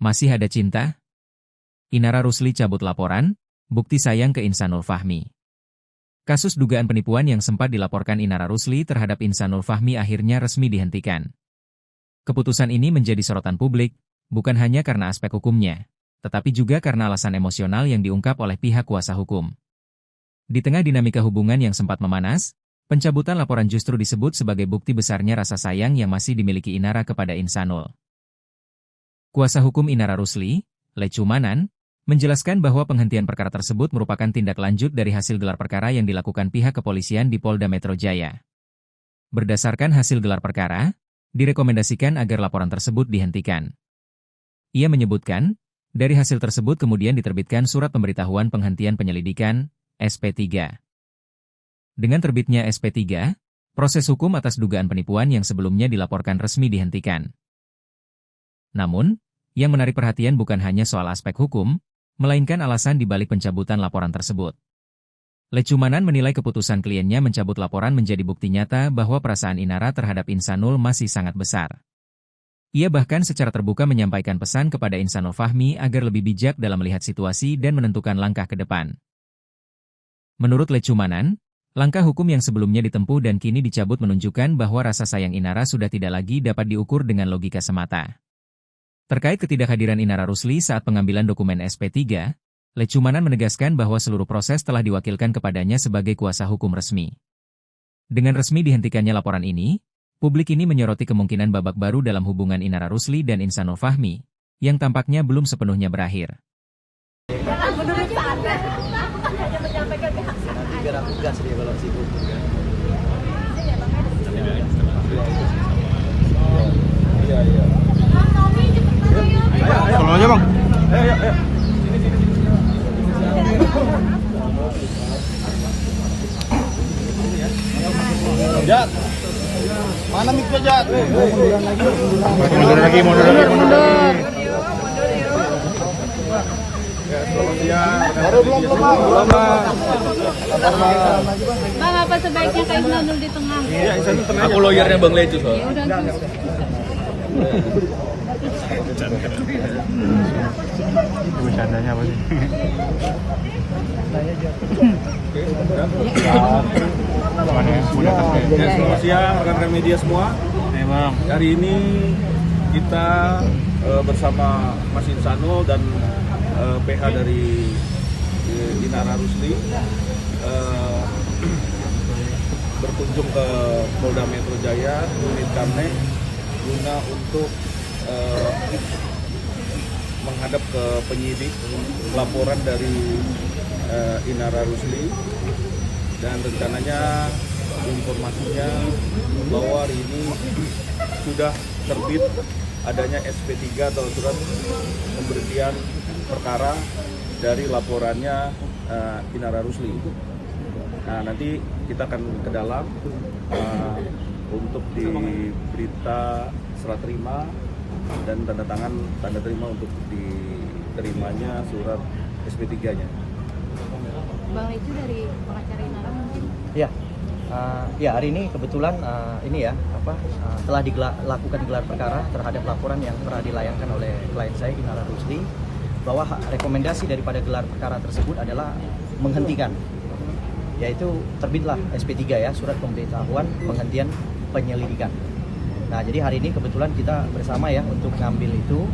Masih ada cinta? Inara Rusli cabut laporan, bukti sayang ke Insanul Fahmi. Kasus dugaan penipuan yang sempat dilaporkan Inara Rusli terhadap Insanul Fahmi akhirnya resmi dihentikan. Keputusan ini menjadi sorotan publik, bukan hanya karena aspek hukumnya, tetapi juga karena alasan emosional yang diungkap oleh pihak kuasa hukum. Di tengah dinamika hubungan yang sempat memanas, pencabutan laporan justru disebut sebagai bukti besarnya rasa sayang yang masih dimiliki Inara kepada Insanul. Kuasa hukum Inara Rusli, Lecumanan, menjelaskan bahwa penghentian perkara tersebut merupakan tindak lanjut dari hasil gelar perkara yang dilakukan pihak kepolisian di Polda Metro Jaya. Berdasarkan hasil gelar perkara, direkomendasikan agar laporan tersebut dihentikan. Ia menyebutkan, dari hasil tersebut kemudian diterbitkan surat pemberitahuan penghentian penyelidikan, SP3. Dengan terbitnya SP3, proses hukum atas dugaan penipuan yang sebelumnya dilaporkan resmi dihentikan. Namun, yang menarik perhatian bukan hanya soal aspek hukum, melainkan alasan dibalik pencabutan laporan tersebut. Lecumanan menilai keputusan kliennya mencabut laporan menjadi bukti nyata bahwa perasaan Inara terhadap Insanul masih sangat besar. Ia bahkan secara terbuka menyampaikan pesan kepada Insanul Fahmi agar lebih bijak dalam melihat situasi dan menentukan langkah ke depan. Menurut Lecumanan, langkah hukum yang sebelumnya ditempuh dan kini dicabut menunjukkan bahwa rasa sayang Inara sudah tidak lagi dapat diukur dengan logika semata. Terkait ketidakhadiran Inara Rusli saat pengambilan dokumen SP3, Lecumanan menegaskan bahwa seluruh proses telah diwakilkan kepadanya sebagai kuasa hukum resmi. Dengan resmi dihentikannya laporan ini, publik ini menyoroti kemungkinan babak baru dalam hubungan Inara Rusli dan Insanul Fahmi, yang tampaknya belum sepenuhnya berakhir. Menurut Anda, apakah hanya menyampaikan pihak nanti biar aku gas dia kalau situ. Iya. Tolong aja bang. Ayo. Jat, mana miknya Jat? Mundur lagi. Baru belum. Bang, apa sebaiknya Kak Insanul di tengah? Iya, Insanul tengah. Aku lawyernya Bang Lecu soal. Ya udah, Gus. Bercandanya apa sih? Selamat siang rekan-rekan media semua. Bang. Hari ini kita bersama Mas Insanul dan PH dari Inara Rusli berkunjung ke Polda Metro Jaya, unit Kamne, guna untuk menghadap ke penyidik laporan dari Inara Rusli, dan rencananya informasinya bahwa hari ini sudah terbit adanya SP3 atau surat pemberhentian perkara dari laporannya Inara Rusli. Nah, nanti kita akan ke dalam untuk di berita serah terima dan tanda terima untuk diterimanya surat SP3-nya. Bang Lecu dari pengacara Inara mungkin? Ya, hari ini kebetulan telah dilakukan gelar perkara terhadap laporan yang pernah dilayangkan oleh klien saya Inara Rusli, bahwa rekomendasi daripada gelar perkara tersebut adalah menghentikan, yaitu terbitlah SP3 ya, surat pemberitahuan penghentian penyelidikan. Nah, jadi hari ini kebetulan kita bersama ya untuk ngambil itu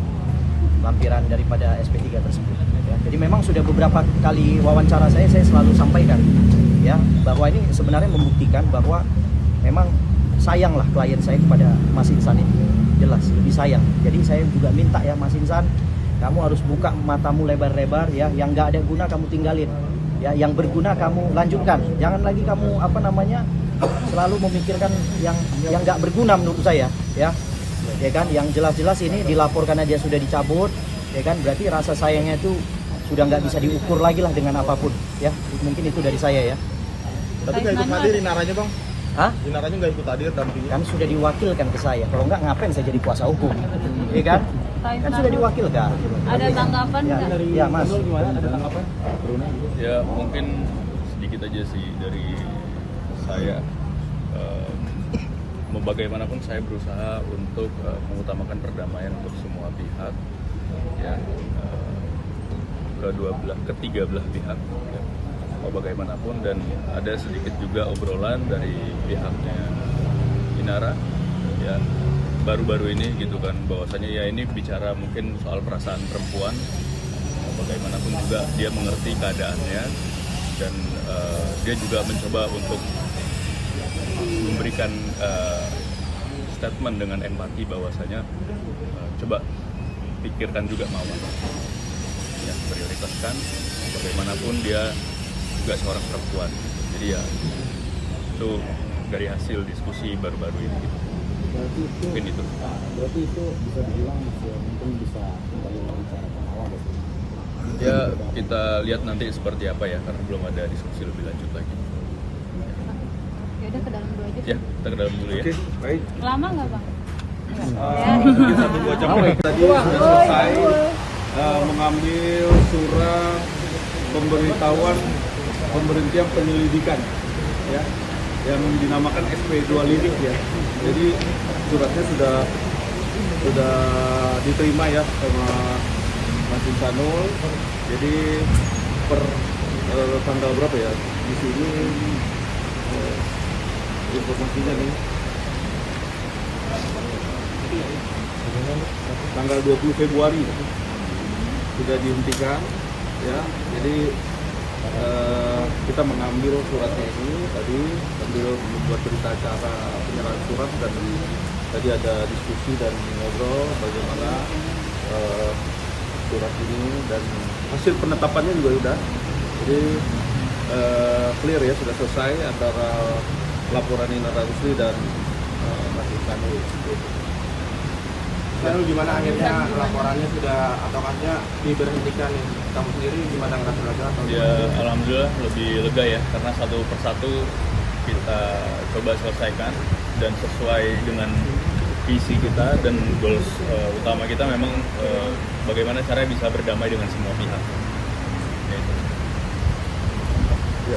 lampiran daripada SP3 tersebut. Ya. Jadi memang sudah beberapa kali wawancara saya selalu sampaikan ya bahwa ini sebenarnya membuktikan bahwa memang sayanglah klien saya kepada Mas Insan ini, jelas lebih sayang. Jadi saya juga minta ya Mas Insan, kamu harus buka matamu lebar-lebar ya, yang nggak ada guna kamu tinggalin ya, yang berguna kamu lanjutkan. Jangan lagi kamu selalu memikirkan yang nggak berguna menurut saya ya kan, yang jelas-jelas ini dilaporkan aja sudah dicabut ya kan, berarti rasa sayangnya itu sudah nggak bisa diukur lagi lah dengan apapun ya. Mungkin itu dari saya ya. Tapi nggak ikut hadir Inaranya bang? Hah? Inaranya nggak ikut hadir dampingnya? Kan sudah diwakilkan ke saya, kalau nggak ngapain saya jadi kuasa hukum ya kan? Kan sudah diwakilkan. Ada tanggapan nggak? Ya Mas, Gimana, ada tanggapan? Ya mungkin sedikit aja sih dari saya. Bagaimanapun saya berusaha untuk mengutamakan perdamaian untuk semua pihak. ya ketiga belah pihak ya, mau bagaimanapun, dan ada sedikit juga obrolan dari pihaknya Inara ya baru-baru ini gitu kan, bahwasanya ya ini bicara mungkin soal perasaan perempuan, mau bagaimanapun juga dia mengerti keadaannya, dan dia juga mencoba untuk memberikan statement dengan empati bahwasanya coba pikirkan juga Mawar ya, prioritaskan, bagaimanapun dia juga seorang perempuan. Jadi ya itu dari hasil diskusi baru-baru ini gitu. Mungkin itu. Berarti itu bisa dibilang mungkin bisa kembali membicarakan awal. Ya kita lihat nanti seperti apa ya, karena belum ada diskusi lebih lanjut lagi. Ya udah ke dalam dulu aja. Ya kita ke dalam dulu ya. Oke, baik. Lama nggak bang? Mungkin 1-2 jam tadi sudah selesai mengambil surat pemberitahuan pemberhentian penyelidikan ya, yang dinamakan SP2 lidik ya. Jadi suratnya sudah diterima ya sama Mas Insanul. Jadi per tanggal berapa ya di sini informasinya nih, tanggal 20 Februari sudah dihentikan ya. Jadi kita mengambil suratnya ini tadi sambil membuat berita acara penyerahan surat, dan tadi ada diskusi dan ngobrol bagaimana surat ini, dan hasil penetapannya juga sudah. Jadi clear ya, sudah selesai antara laporan Inara Rusli dan Mas Insanul. Lalu gimana akhirnya laporannya sudah atau katanya diberhentikan nih? Kamu sendiri gimana ngerasa lega atau Ya alhamdulillah lebih lega ya, karena satu persatu kita coba selesaikan dan sesuai dengan visi kita dan goals utama kita memang bagaimana caranya bisa berdamai dengan semua pihak. Ya, itu.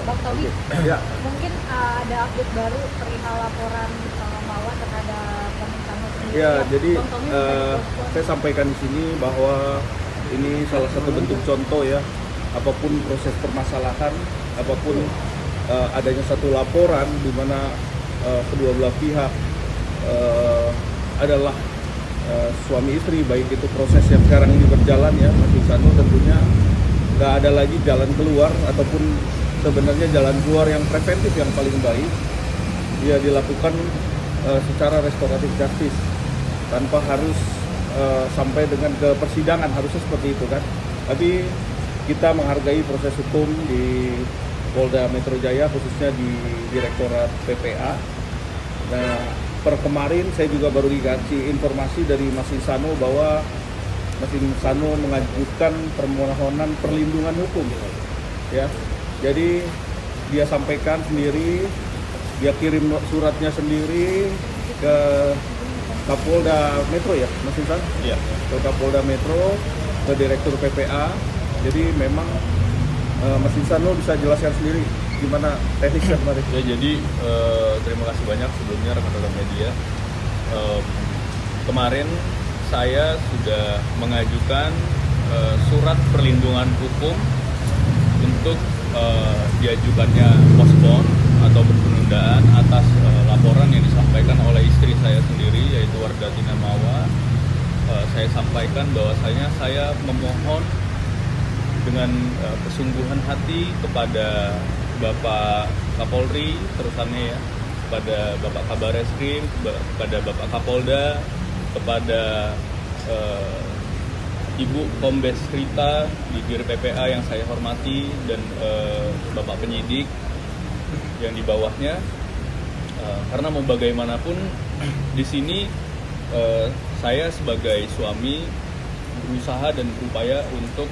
Bang Tobi, Ya. mungkin ada update baru perihal laporan Mawar terhadap Bang Insanul sendiri. Ya, jadi Bang Tobi minta diperkuat. saya sampaikan di sini bahwa ini salah satu bentuk contoh ya, apapun proses permasalahan, apapun adanya satu laporan di mana kedua belah pihak adalah suami istri, baik itu proses yang sekarang ini berjalan ya, Mas Insanul tentunya nggak ada lagi jalan keluar, ataupun sebenarnya jalan keluar yang preventif yang paling baik dia dilakukan secara restoratif justice tanpa harus sampai dengan ke persidangan, harusnya seperti itu kan. Tapi kita menghargai proses hukum di Polda Metro Jaya, khususnya di Direktorat PPA. Nah, per kemarin saya juga baru dikasih informasi dari Mas Insanul bahwa Mas Insanul mengajukan permohonan perlindungan hukum ya. Jadi dia sampaikan sendiri, dia kirim suratnya sendiri ke Kapolda Metro ya, Mas Insan? Iya. Ke Kapolda Metro, ke Direktur PPA. Jadi memang Mas Insanul bisa jelaskan sendiri gimana teknisnya kemarin. Ya, jadi terima kasih banyak sebelumnya rekan-rekan media. Kemarin saya sudah mengajukan surat perlindungan hukum untuk diajukannya postpone atau penundaan atas laporan yang disampaikan oleh istri saya sendiri, yaitu Wardatina Mawar. Saya sampaikan bahwasanya saya memohon dengan kesungguhan hati kepada Bapak Kapolri, terusannya ya, kepada Bapak Kabar Eskrim, kepada Bapak Kapolda, kepada Ibu Kombes Rita di Dir PPA yang saya hormati, dan Bapak penyidik yang di bawahnya, karena mau bagaimanapun di sini saya sebagai suami berusaha dan berupaya untuk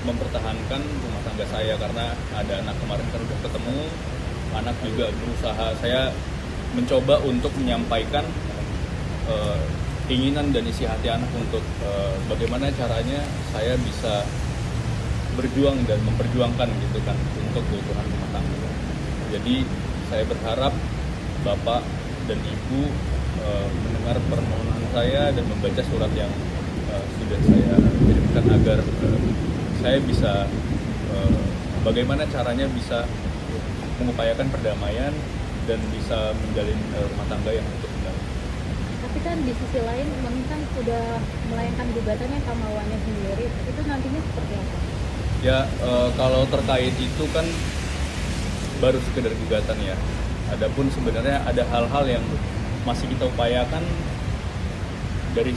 mempertahankan rumah tangga saya, karena ada anak kemarin kan udah ketemu, anak juga berusaha. Saya mencoba untuk menyampaikan keinginan dan isi hati anak untuk bagaimana caranya saya bisa berjuang dan memperjuangkan gitu kan untuk keutuhan rumah tangga. Jadi saya berharap Bapak dan Ibu mendengar permohonan saya dan membaca surat yang sudah saya kirimkan agar saya bisa bagaimana caranya bisa mengupayakan perdamaian dan bisa menjalin rumah tangga yang utuh kembali. Tapi kan di sisi lain Mami kan sudah melayangkan gugatannya ke Mawanya sendiri, itu nantinya seperti apa? Ya kalau terkait itu kan baru sekedar gugatan ya. Adapun sebenarnya ada hal-hal yang masih kita upayakan dari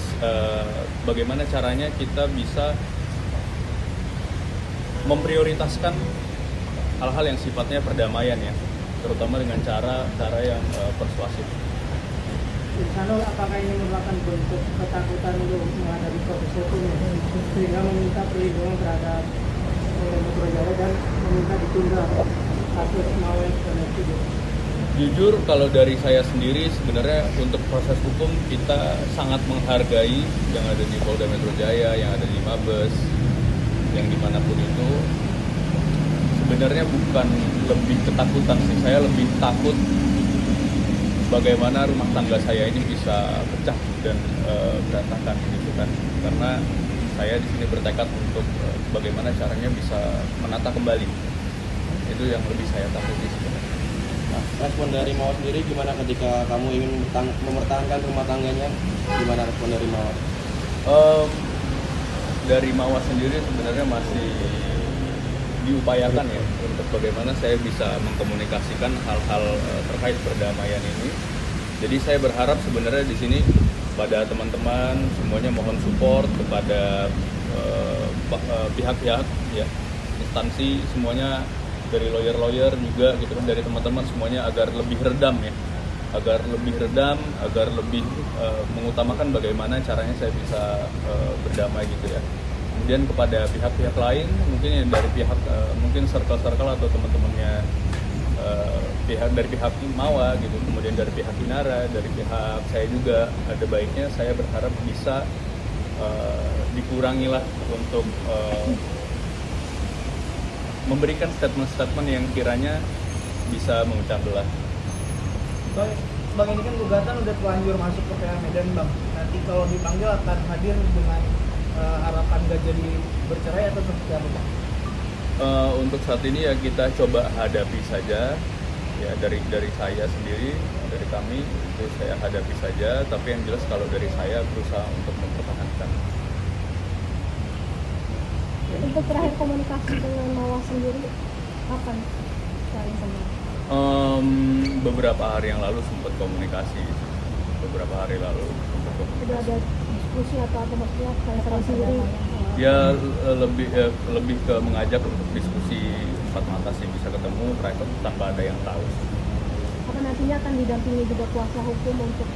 bagaimana caranya kita bisa memprioritaskan hal-hal yang sifatnya perdamaian ya, terutama dengan cara yang persuasif. Insanul, apakah ini merupakan bentuk ketakutan untuk menghadapi proses hukum sehingga meminta perlindungan terhadap Polda Metro Jaya dan meminta ditunda kasus Mawar itu? Jujur kalau dari saya sendiri sebenarnya untuk proses hukum kita sangat menghargai yang ada di Polda Metro Jaya, yang ada di Mabes, yang dimanapun itu. Sebenarnya bukan lebih ketakutan sih, saya lebih takut bagaimana rumah tangga saya ini bisa pecah dan berantakan gitu kan, karena saya di sini bertekad untuk bagaimana caranya bisa menata kembali. Itu yang lebih saya takuti sebenarnya. Nah, respon dari Mawar sendiri gimana ketika kamu ingin mempertahankan rumah tangganya? Gimana respon dari Mawar? Dari Mawar sendiri sebenarnya masih diupayakan ya untuk bagaimana saya bisa mengkomunikasikan hal-hal terkait perdamaian ini. Jadi saya berharap sebenarnya di sini pada teman-teman semuanya mohon support kepada pihak-pihak ya, instansi semuanya, dari lawyer-lawyer juga gitu kan, dari teman-teman semuanya agar lebih redam ya, agar lebih mengutamakan bagaimana caranya saya bisa berdamai gitu ya. Kemudian kepada pihak-pihak lain mungkin yang dari pihak mungkin circle-circle atau teman-temannya dari pihak Mawa gitu, kemudian dari pihak Inara, dari pihak saya juga, ada baiknya saya berharap bisa dikurangilah untuk memberikan statement-statement yang kiranya bisa memecah belah. Bang, ini kan gugatan udah telanjur masuk ke PA Medan, Bang. Nanti kalau dipanggil akan hadir dengan harapan gak jadi bercerai atau seperti apa, Bang? Untuk saat ini ya kita coba hadapi saja ya, dari saya sendiri, dari kami itu saya hadapi saja, tapi yang jelas kalau dari saya berusaha untuk mempertahankan. Untuk terakhir komunikasi dengan Mawar sendiri kapan? Saling sama? Beberapa hari yang lalu sempat komunikasi, beberapa hari lalu sempat komunikasi. Sudah ada diskusi atau apa, maksudnya saling sendiri? Ya lebih ke mengajak untuk diskusi empat mata sih, bisa ketemu private tanpa ada yang tahu. Apa nantinya akan didampingi juga kuasa hukum untuk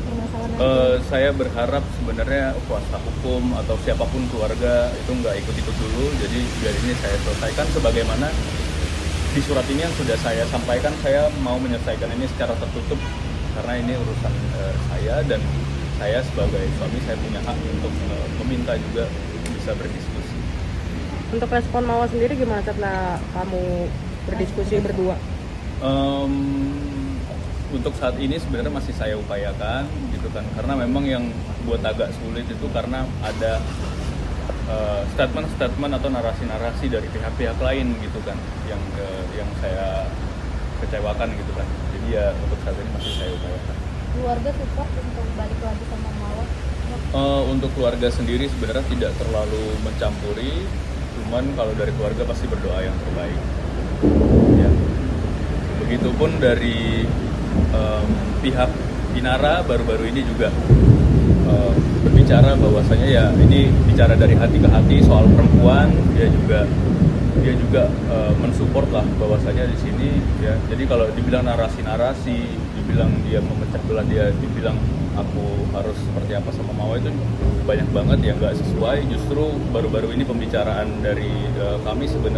permasalahan nanti? Saya berharap sebenarnya kuasa hukum atau siapapun keluarga itu nggak ikut-ikut dulu, jadi biar ini saya selesaikan sebagaimana di surat ini yang sudah saya sampaikan. Saya mau menyelesaikan ini secara tertutup karena ini urusan saya, dan saya sebagai suami saya punya hak untuk meminta juga bisa berdiskusi. Untuk respon Mawar sendiri gimana setelah kamu berdiskusi berdua? Untuk saat ini sebenarnya masih saya upayakan gitu kan, karena memang yang buat agak sulit itu karena ada statement-statement atau narasi-narasi dari pihak-pihak lain gitu kan, yang saya kecewakan gitu kan. Jadi ya untuk saat ini masih saya upayakan. Keluarga support untuk balik lagi sama Mawar? Untuk keluarga sendiri sebenarnya tidak terlalu mencampuri, cuman kalau dari keluarga pasti berdoa yang terbaik. Ya. Begitupun dari pihak Inara baru-baru ini juga berbicara bahwasanya ya ini bicara dari hati ke hati soal perempuan. Dia juga mensupport lah bahwasanya di sini ya. Jadi kalau dibilang narasi-narasi, dibilang dia memecah belah, dia dibilang aku harus seperti apa sama Mawar, itu banyak banget yang nggak sesuai. Justru baru-baru ini pembicaraan dari kami sebenarnya